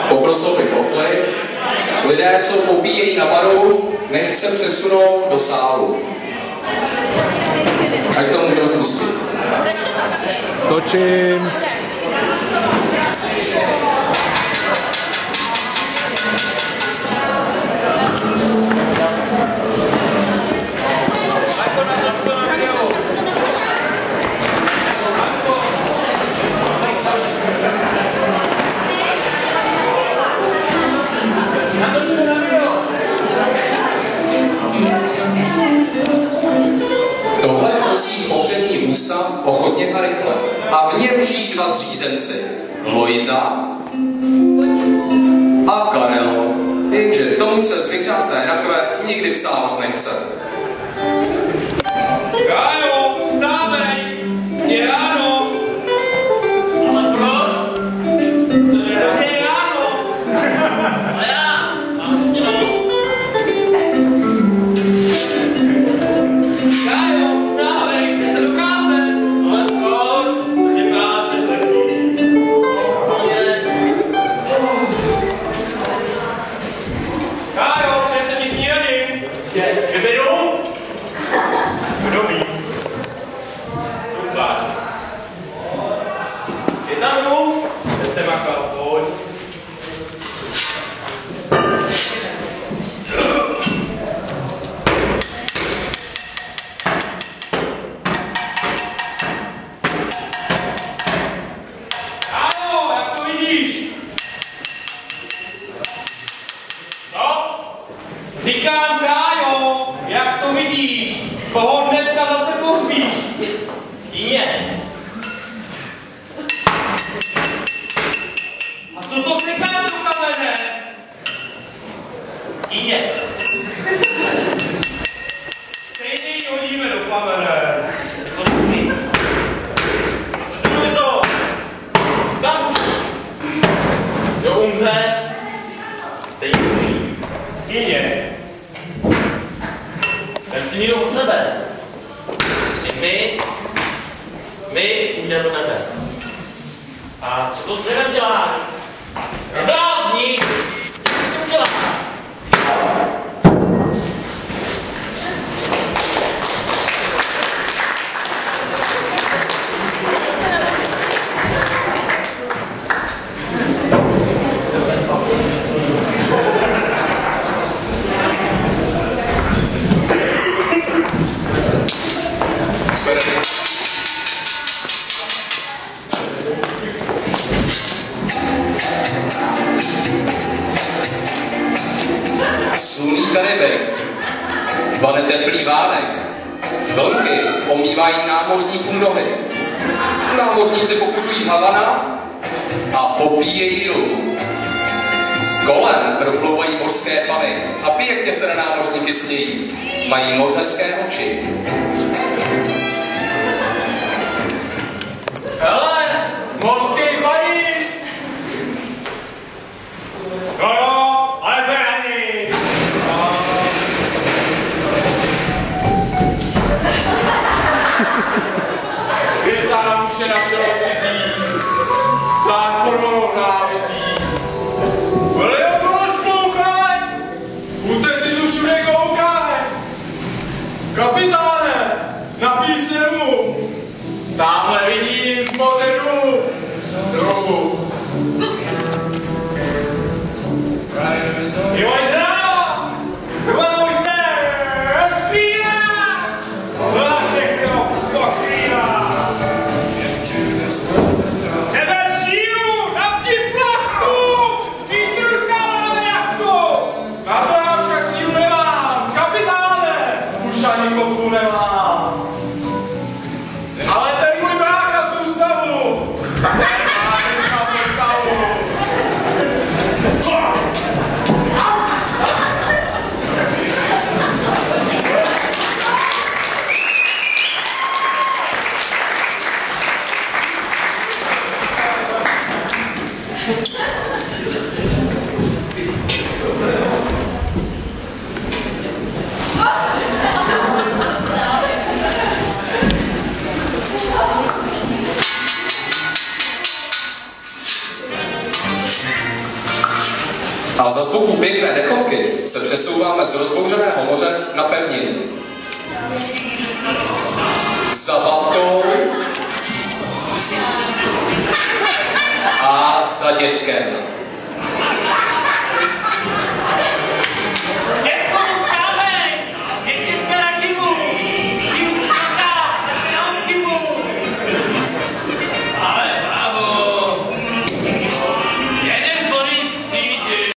Poprosil bych o klid. Lidé, co popíjejí na baru, nechť se přesunou do sálu. Ať to můžeme pustit. Točím. Tohle je prosím pohřební ústav ochotně a rychle. A v něm žijí dva zřízenci. Lojza a Karel. Jenže tomu se zvyřáté rakve nikdy vstávat nechce. Kájo, vstávej! Je ráno! Ale proč? Protože je ráno! A já mám ještě noc. Kájo, vstávej, jde se do práce! Ale proč? Protože práce šlepí. Kájo, přinese mi snídani! Kde jdu? Kdo ví? Dumpár. Je tam jdu? Kde se makal, pojď. Áno, jak to vidíš? No? Říkám, Kájo, jak to vidíš? Koho dneska zase pohřbíš? Je. A co to slykáš do kamene? Je. Stejně ji hodíme do kamene. Je to nezmí. Co ty myslel? Tam už. Kdo umře? Stejně žijí. Je. Tak si někdo od sebe. I my ujdeme do nebe. A co to s dřevem děláš? Neblázni! Co si uděláš? Slunný Karibik, vane teplý vánek, vlky omývají námořníkům nohy. Námořníci pokuřují Havana a popíjejí rum. Kolem proplouvají mořské pany a pěkně se na námořníky smějí. Mají moc hezké oči. Hele, mořský pajíz! Jo, ale to není. Vy sám už je našel cizí, zákonnou návězí. Byli okolo špouchaj, buďte si tu všude koukaj. Kapitáne, napij se mu, tamhle vidím z moderu. Drogu. Jo, zdravo! Dovolj se rozpínat! Byla všechno pokrývá! Seber sílu! Napni plachtu! Výtružka máme jachtu! Na to já však sílu nemám! Kapitáne! Už ani kopu nemám! Ale ten můj brácha z ústavu! Nemá teďka postavu! A za zvuku pěkné dechovky se přesouváme z rozbouřeného moře na pevninu. Za babkou a za děčkem.